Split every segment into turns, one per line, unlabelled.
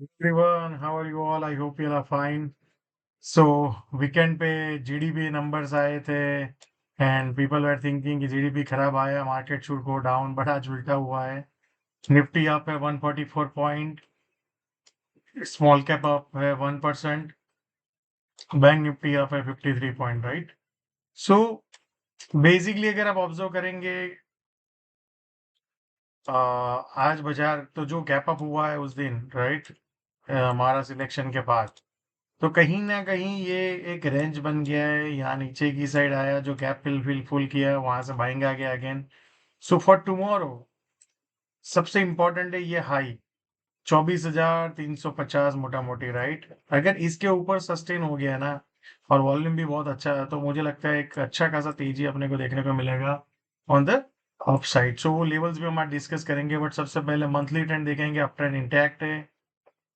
Everyone, how are you all? I hope you are fine. So weekend पे GDP numbers आए थे and people were thinking कि GDP खराब आया, market should go down, but आज उल्टा हुआ है। निफ्टी अप है 144 पॉइंट, स्मॉल कैप अप है 1%, बैंक निफ्टी अप है 53 पॉइंट, राइट। सो बेसिकली अगर आप ऑब्जर्व करेंगे आज बाजार तो जो गैप अप हुआ है उस दिन, राइट, हमारा सिलेक्शन के बाद, तो कहीं ना कहीं ये एक रेंज बन गया है। यहाँ नीचे की साइड आया, जो गैप फुल किया, वहां से बाइंग आ गया अगेन। सो फॉर टुमारो सबसे इंपॉर्टेंट है ये हाई 24,350 मोटा मोटी, राइट। अगर इसके ऊपर सस्टेन हो गया ना, और वॉल्यूम भी बहुत अच्छा है, तो मुझे लगता है एक अच्छा खासा तेजी अपने को देखने को मिलेगा ऑन द अप साइड। सो वो लेवल्स भी हम आज डिस्कस करेंगे, बट सबसे पहले मंथली ट्रेंड देखेंगे, अप ट्रेंड इंटैक्ट है।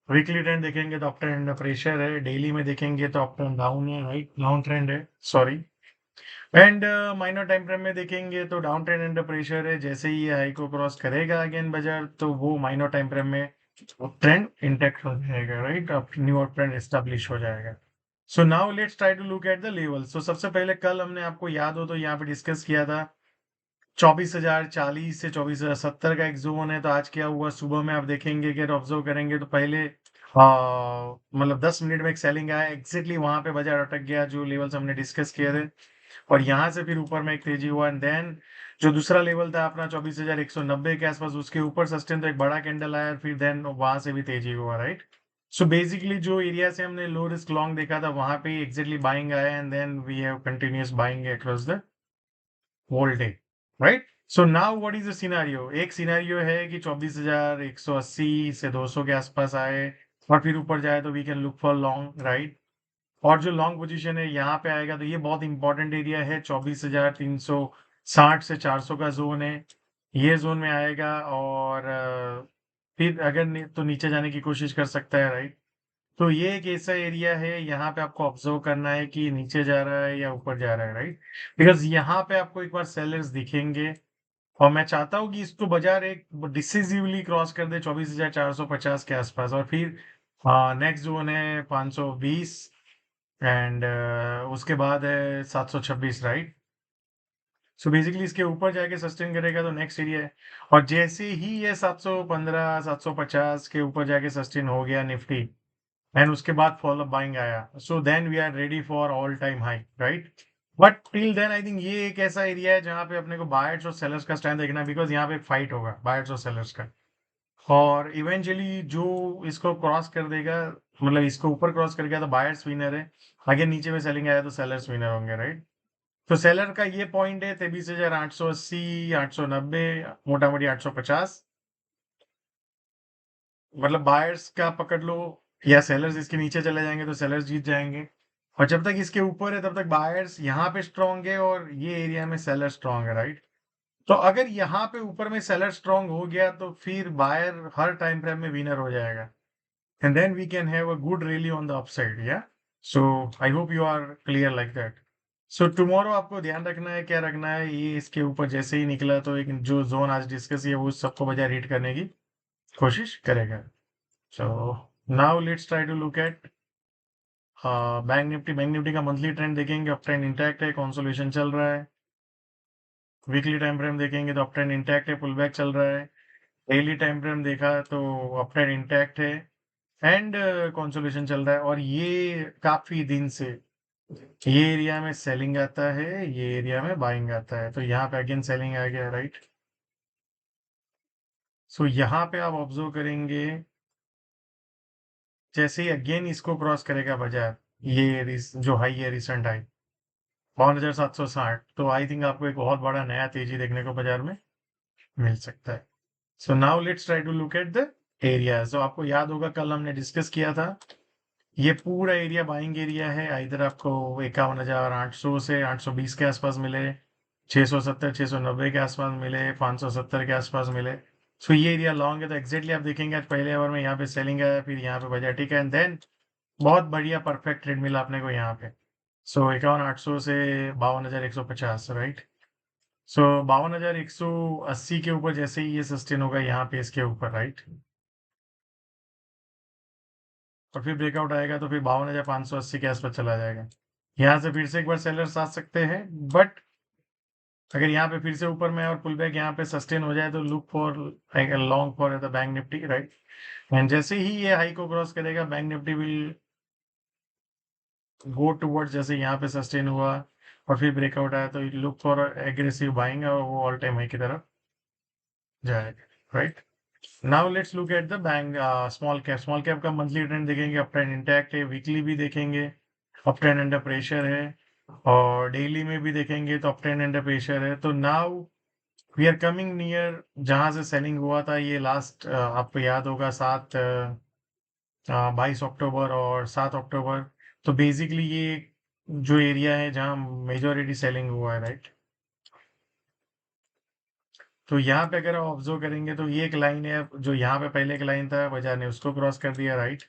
वीकली ट्रेंड देखेंगे तो अप ट्रेंड प्रेशर है, डेली में देखेंगे तो अप ट्रेंड डाउन है, राइट, डाउन ट्रेंड है, sorry. And minor time frame में देखेंगे तो डाउन ट्रेंड अंडर प्रेशर है। जैसे ही ये हाई को क्रॉस करेगा अगेन बाजार, तो वो माइनर टाइम फ्रेम में ट्रेंड इंटेक्ट हो जाएगा, राइट, अब न्यू ट्रेंड एस्टेब्लिश हो जाएगा। So now let's try to look at the level. So सबसे पहले कल हमने, आपको याद हो तो यहाँ पे डिस्कस किया था 24,040 से 24,070 का एक जोन है। तो आज क्या हुआ सुबह में, आप देखेंगे कि ऑब्जर्व करेंगे तो पहले मतलब 10 मिनट में एक सेलिंग आया, एग्जैक्टली वहां पे बाजार अटक गया जो लेवल्स हमने डिस्कस किए थे, और यहाँ से फिर ऊपर में एक तेजी हुआ। एंड देन जो दूसरा लेवल था अपना 24,190 के आसपास, उसके ऊपर सस्टेन, तो एक बड़ा कैंडल आया, फिर देन वहां से भी तेजी हुआ, राइट। सो बेसिकली जो एरिया से हमने लो रिस्क लॉन्ग देखा था, वहां पे एग्जैक्टली बाइंग आया, and then we have continuous buying across the whole day, right. So now what is the scenario. एक सिनेरियो है कि 24,180 से 200 के आसपास आए और फिर ऊपर जाए, तो we can look for long, right. और जो लॉन्ग पोजीशन है यहाँ पे आएगा, तो ये बहुत इंपॉर्टेंट एरिया है, 24,360 से 400 का जोन है, ये जोन में आएगा। और फिर अगर तो नीचे जाने की कोशिश कर सकता है, राइट। तो ये एक ऐसा एरिया है, यहाँ पे आपको ऑब्जर्व करना है कि नीचे जा रहा है या ऊपर जा रहा है, राइट। बिकॉज यहाँ पे आपको एक बार सेलर्स दिखेंगे, और मैं चाहता हूँ कि इसको बाजार एक डिसिसिवली क्रॉस कर दे 24,450 के आसपास, और फिर नेक्स्ट जोन है 520, एंड उसके बाद है 726, राइट। सो बेसिकली इसके ऊपर जाके सस्टेन करेगा तो नेक्स्ट एरिया है। और जैसे ही ये 715 750 के ऊपर जाके सस्टेन हो गया निफ्टी, एंड उसके बाद फॉलो बाइंग आया, so then we are ready for all time high, right. But till then I think ये एक ऐसा एरिया है जहां पे अपने को बायर्स और सेलर्स का स्टैंड देखना है, बिकॉज यहाँ पे फाइट होगा बायर्स और सेलर्स का। और इवेंचुअली जो इसको क्रॉस कर देगा, मतलब इसको ऊपर क्रॉस कर गया, तो बायर्स विनर है। आगे नीचे में सेलिंग आया तो सेलर्स विनर होंगे, राइट। तो सेलर का ये पॉइंट है 23,880, 890, मोटा मोटी 850। मतलब बायर्स का पकड़ लो, या सेलर्स इसके नीचे चले जाएंगे तो सेलर्स जीत जाएंगे। और जब तक इसके ऊपर है तब तक बायर्स यहाँ पे स्ट्रांग है, और ये एरिया में सेलर स्ट्रांग है, राइट। तो अगर यहाँ पे ऊपर में सेलर स्ट्रांग हो गया, तो फिर बायर हर टाइम फ्रेम में विनर हो जाएगा, and then we can have a good rally on the upside, yeah. So I hope you are clear like that. So tomorrow आपको ध्यान रखना है, क्या रखना है, ये इसके ऊपर जैसे ही निकला, तो एक जो जोन आज डिस्कस किया वो सबको बजाय हिट करने की कोशिश करेगा। So now let's try to look at Bank Nifty का मंथली ट्रेंड देखेंगे, अप ट्रेंड इंटैक्ट है, कंसोलिडेशन चल रहा है। वीकली टाइम फ्रेम देखेंगे तो अप ट्रेंड इंटैक्ट है, पुल बैक चल रहा है। डेली टाइम फ्रेम देखा तो अप ट्रेंड इंटैक्ट है, एंड कंसोलिडेशन चल रहा है। और ये काफी दिन से ये एरिया में सेलिंग आता है, ये एरिया में बाइंग आता है, तो यहाँ पे अगेन सेलिंग आ गया, राइट। सो यहाँ पे आप ऑब्जर्व करेंगे, जैसे ही अगेन इसको क्रॉस करेगा बाजार, ये जो हाई है, रिसेंट हाई 52,760, तो आई थिंक आपको एक बहुत बड़ा नया तेजी देखने को बाजार में मिल सकता है। So now let's try to look at the area. So आपको याद होगा कल हमने डिस्कस किया था, ये पूरा एरिया बाइंग एरिया है। इधर आपको 51,800 से 820 के आसपास मिले, 670 690 के आसपास मिले, 570 के आसपास मिले। सो ये एरिया लॉन्ग है, तो एग्जैक्टली आप देखेंगे आज पहले ओवर में यहाँ पे सेलिंग आया, फिर यहाँ पे बजा, ठीक है, एंड देन बहुत बढ़िया परफेक्ट ट्रेड मिला अपने को यहाँ पे। सो 51,800 से 52,150, राइट। सो 52,180 के ऊपर जैसे ही ये सस्टेन होगा यहाँ पे इसके ऊपर, राइट। और फिर ब्रेकआउट आएगा तो फिर 52,580 के आसपास चला जाएगा। यहाँ से फिर से एक बार सेलर्स आ सकते हैं, बट अगर यहाँ पे फिर से ऊपर में और पुल बैक यहाँ पे सस्टेन हो जाए तो look for long for the bank Nifty, right. And जैसे ही ये हाई को क्रॉस करेगा bank Nifty will go towards, जैसे यहाँ पे सस्टेन हुआ और फिर ब्रेकआउट आया तो लुक फॉर एग्रेसिव बाइंग और वो ऑल टाइम हाई की तरफ जाएगा, right. Now let's look at the bank small cap का मंथली ट्रेंड देखेंगे, अप ट्रेंड इंटैक्ट है, वीकली भी देखेंगे अप ट्रेंड अंडर प्रेशर है, और डेली में भी देखेंगे तो अप ट्रेंड अंडर प्रेशर है। तो now we are coming near जहां से सेलिंग हुआ था, ये लास्ट आपको याद होगा 22 अक्टूबर और 7 अक्टूबर। तो बेसिकली ये जो एरिया है जहां मेजोरिटी सेलिंग हुआ है, राइट। तो यहाँ पे अगर आप ऑब्जर्व करेंगे तो ये एक लाइन है, जो यहाँ पे पहले एक लाइन था बाजार ने उसको क्रॉस कर दिया, राइट।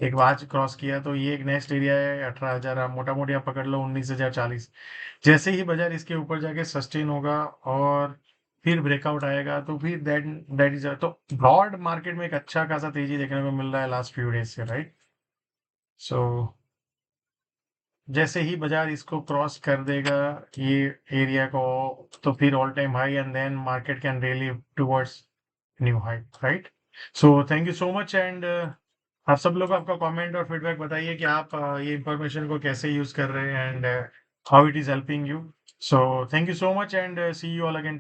एक बार क्रॉस किया तो ये एक नेक्स्ट एरिया है 18,000, आप मोटा मोटी आप पकड़ लो 19,040। जैसे ही बाजार इसके ऊपर जाके सस्टेन होगा और फिर ब्रेकआउट आएगा तो फिर दैट इज, तो ब्रॉड मार्केट में एक अच्छा खासा तेजी देखने को मिल रहा है लास्ट फ्यू डेज से, राइट। सो जैसे ही बाजार इसको क्रॉस कर देगा ये एरिया को, तो फिर all time high and then market can really towards new high, right. So thank you so much, and आप सब लोग आपका कमेंट और फीडबैक बताइए कि आप ये इंफॉर्मेशन को कैसे यूज कर रहे हैं and how it is helping you. So thank you so much and see you all again.